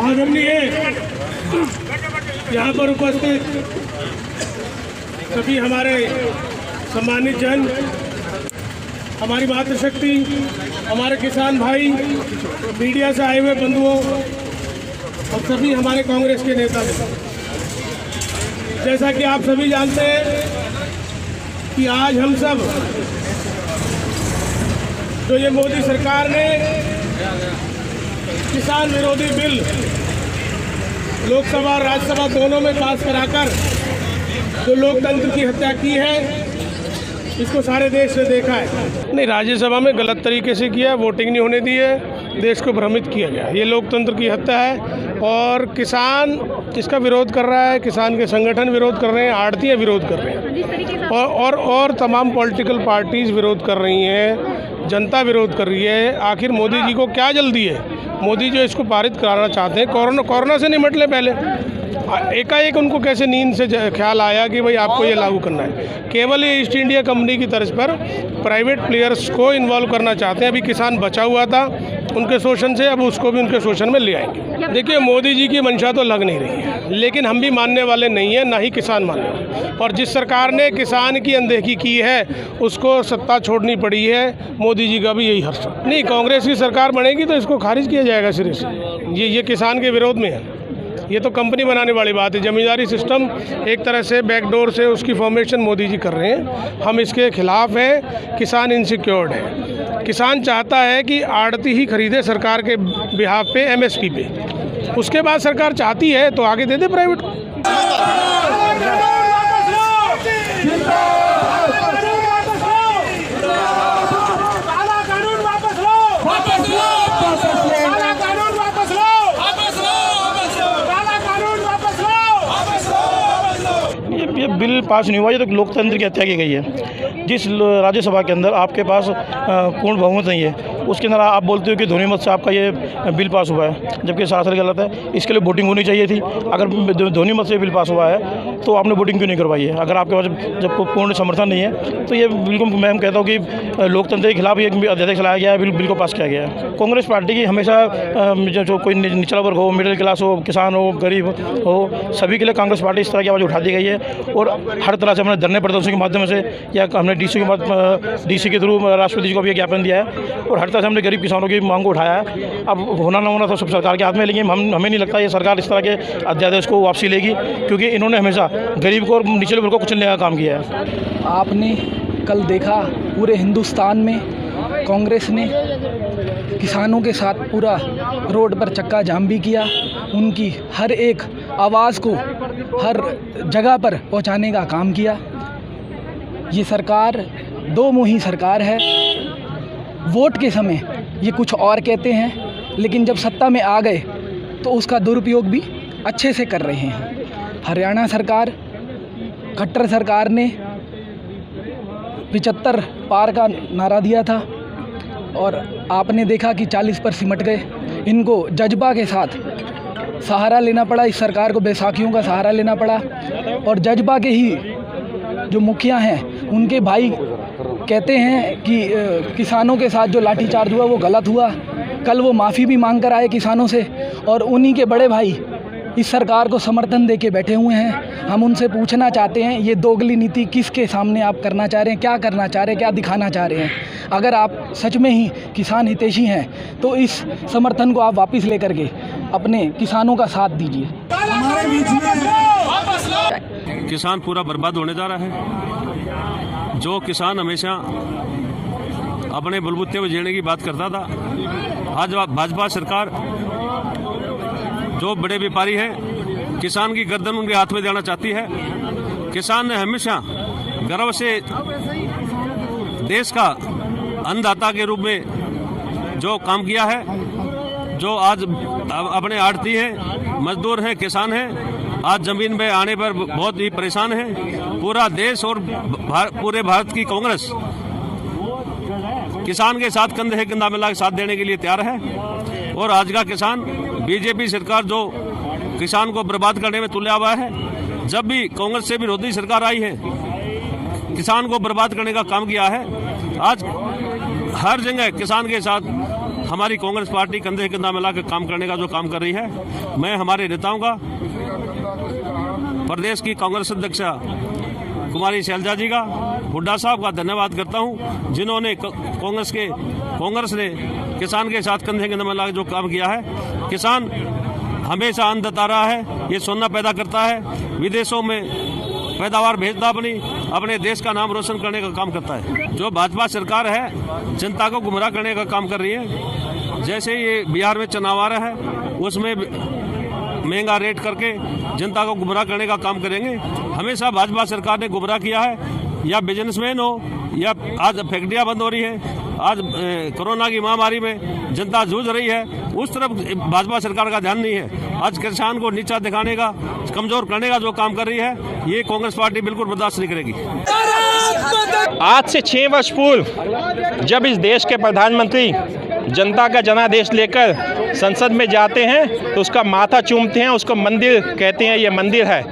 आदरणीय यहाँ पर उपस्थित सभी हमारे सम्मानित जन, हमारी मातृशक्ति, हमारे किसान भाई, मीडिया से आए हुए बंधुओं और सभी हमारे कांग्रेस के नेता, जैसा कि आप सभी जानते हैं कि आज हम सब जो ये मोदी सरकार ने किसान विरोधी बिल लोकसभा और राज्यसभा दोनों में पास कराकर जो लोकतंत्र की हत्या की है, इसको सारे देश ने देखा है। नहीं, राज्यसभा में गलत तरीके से किया, वोटिंग नहीं होने दी है, देश को भ्रमित किया गया। ये लोकतंत्र की हत्या है और किसान इसका विरोध कर रहा है, किसान के संगठन विरोध कर रहे हैं, आड़तियाँ विरोध कर रहे हैं और तमाम पॉलिटिकल पार्टीज विरोध कर रही हैं, जनता विरोध कर रही है। आखिर मोदी जी को क्या जल्दी है? मोदी जो इसको पारित कराना चाहते हैं, कोरोना से निपट ले पहले। एकाएक उनको कैसे नींद से ख्याल आया कि भाई आपको ये लागू करना है? केवल ये ईस्ट इंडिया कंपनी की तर्ज पर प्राइवेट प्लेयर्स को इन्वॉल्व करना चाहते हैं। अभी किसान बचा हुआ था उनके शोषण से, अब उसको भी उनके शोषण में ले आएंगे। देखिए, मोदी जी की मंशा तो लग नहीं रही है, लेकिन हम भी मानने वाले नहीं हैं, ना ही किसान मानने वाले। और जिस सरकार ने किसान की अनदेखी की है उसको सत्ता छोड़नी पड़ी है। मोदी जी का भी यही हर्ष है। नहीं, कांग्रेस की सरकार बनेगी तो इसको खारिज किया जाएगा सिरे से। ये किसान के विरोध में है। ये तो कंपनी बनाने वाली बात है। जमींदारी सिस्टम एक तरह से बैकडोर से उसकी फॉर्मेशन मोदी जी कर रहे हैं। हम इसके खिलाफ हैं। किसान इनसिक्योर्ड है। किसान चाहता है कि आड़ती ही खरीदे सरकार के बिहाफ पे, एमएसपी पे। उसके बाद सरकार चाहती है तो आगे दे दे प्राइवेट को। ये बिल पास नहीं हुआ, ये तो लोकतंत्र की हत्या की गई है। जिस राज्यसभा के अंदर आपके पास पूर्ण बहुमत नहीं है, उसके अंदर आप बोलते हो कि ध्वनिमत से आपका ये बिल पास हुआ है, जबकि सरासर गलत है। इसके लिए वोटिंग होनी चाहिए थी। अगर ध्वनिमत से बिल पास हुआ है तो आपने वोटिंग क्यों नहीं करवाई है? अगर आपके पास जब पूर्ण समर्थन नहीं है तो ये बिल्कुल मैं कहता हूँ कि लोकतंत्र के खिलाफ एक अध्यादेश लाया गया है, बिल को पास किया गया है। कांग्रेस पार्टी की हमेशा जो कोई निचला वर्ग हो, मिडिल क्लास हो, किसान हो, गरीब हो, सभी के लिए कांग्रेस पार्टी इस तरह की आवाज़ उठाती गई है। और हर तरह से हमने धरने प्रदर्शन के माध्यम से या हमने डीसी के थ्रू राष्ट्रपति जी को भी ज्ञापन दिया है और हर तरह से हमने गरीब किसानों की मांग को उठाया है। अब होना ना होना तो सब सरकार के हाथ में, लेकिन हमें नहीं लगता ये सरकार इस तरह के अध्यादेश को वापसी लेगी, क्योंकि इन्होंने हमेशा गरीब को और निचले वर्ग को कुचलने का काम किया है। आपने कल देखा पूरे हिंदुस्तान में कांग्रेस ने किसानों के साथ पूरा रोड पर चक्का जाम भी किया। उनकी हर एक आवाज़ को हर जगह पर पहुंचाने का काम किया। ये सरकार दो मुही सरकार है। वोट के समय ये कुछ और कहते हैं, लेकिन जब सत्ता में आ गए तो उसका दुरुपयोग भी अच्छे से कर रहे हैं। हरियाणा सरकार, खट्टर सरकार ने 75 पार का नारा दिया था और आपने देखा कि 40 पर सिमट गए। इनको जज्बा के साथ सहारा लेना पड़ा, इस सरकार को बैसाखियों का सहारा लेना पड़ा और जज्बा के ही जो मुखिया हैं उनके भाई कहते हैं कि किसानों के साथ जो लाठीचार्ज हुआ वो गलत हुआ। कल वो माफ़ी भी मांग कर आए किसानों से और उन्हीं के बड़े भाई इस सरकार को समर्थन दे के बैठे हुए हैं। हम उनसे पूछना चाहते हैं, ये दोगली नीति किसके सामने आप करना चाह रहे हैं? क्या करना चाह रहे हैं? क्या दिखाना चाह रहे हैं? अगर आप सच में ही किसान हितैषी हैं तो इस समर्थन को आप वापस लेकर के अपने किसानों का साथ दीजिए। किसान पूरा बर्बाद होने जा रहा है। जो किसान हमेशा अपने बलबूते पर जीने की बात करता था, आज भाजपा सरकार जो बड़े व्यापारी हैं किसान की गर्दन उनके हाथ में देना चाहती है। किसान ने हमेशा गर्व से देश का अन्नदाता के रूप में जो काम किया है, जो आज अपने आड़ती हैं, मजदूर हैं, किसान हैं, आज जमीन पे आने पर बहुत ही परेशान है। पूरा देश और पूरे भारत की कांग्रेस किसान के साथ कंधे से कंधा मिला के साथ देने के लिए तैयार है। और आज का किसान, बीजेपी सरकार जो किसान को बर्बाद करने में तुला हुआ है, जब भी कांग्रेस से विरोधी सरकार आई है किसान को बर्बाद करने का काम किया है। आज हर जगह किसान के साथ हमारी कांग्रेस पार्टी कंधे से कंधा मिलाकर काम करने का जो काम कर रही है, मैं हमारे नेताओं का, प्रदेश की कांग्रेस अध्यक्षा कुमारी शैलजा जी का, हुड्डा साहब का धन्यवाद करता हूं, जिन्होंने कांग्रेस ने किसान के साथ कंधे कंधे मिलाकर जो काम किया है। किसान हमेशा अन्न देता रहा है, ये सोना पैदा करता है, विदेशों में पैदावार भेजता, अपने देश का नाम रोशन करने का काम करता है। जो भाजपा सरकार है जनता को गुमराह करने का काम कर रही है। जैसे ये बिहार में चुनाव आ रहा है, उसमें महंगा रेट करके जनता को गुमराह करने का काम करेंगे। हमेशा भाजपा सरकार ने गुमराह किया है, या बिजनेसमैन हो या आज फैक्ट्रियाँ बंद हो रही है, आज कोरोना की महामारी में जनता जूझ रही है, उस तरफ भाजपा सरकार का ध्यान नहीं है। आज किसान को नीचा दिखाने का, कमजोर करने का जो काम कर रही है, ये कांग्रेस पार्टी बिल्कुल बर्दाश्त नहीं करेगी। आज से 6 वर्ष पूर्व जब इस देश के प्रधानमंत्री जनता का जनादेश लेकर संसद में जाते हैं तो उसका माथा चूमते हैं, उसको मंदिर कहते हैं, ये मंदिर है,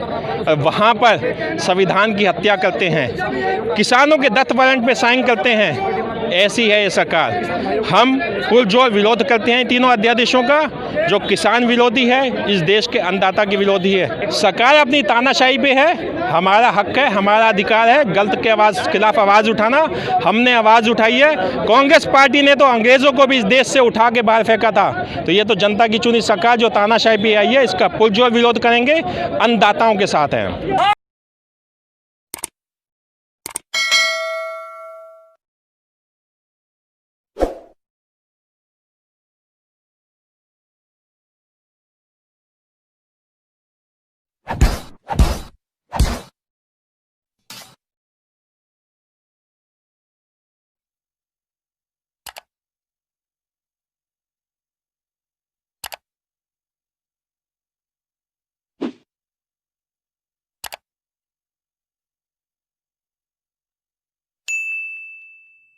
वहाँ पर संविधान की हत्या करते हैं, किसानों के डेथ वारंट पे साइन करते हैं। ऐसी है ये सरकार। हम पुरजोर विरोध करते हैं तीनों अध्यादेशों का, जो किसान विरोधी है, इस देश के अन्नदाता की विरोधी है। सरकार अपनी तानाशाही पे है, हमारा हक है, हमारा अधिकार है गलत के खिलाफ आवाज़ उठाना। हमने आवाज़ उठाई है। कांग्रेस पार्टी ने तो अंग्रेज़ों को भी इस देश से उठा के बाहर फेंका था। तो ये तो जनता की चुनी सरकार जो तानाशाही पे आई है, इसका पुरजोर विरोध करेंगे, अन्नदाताओं के साथ है।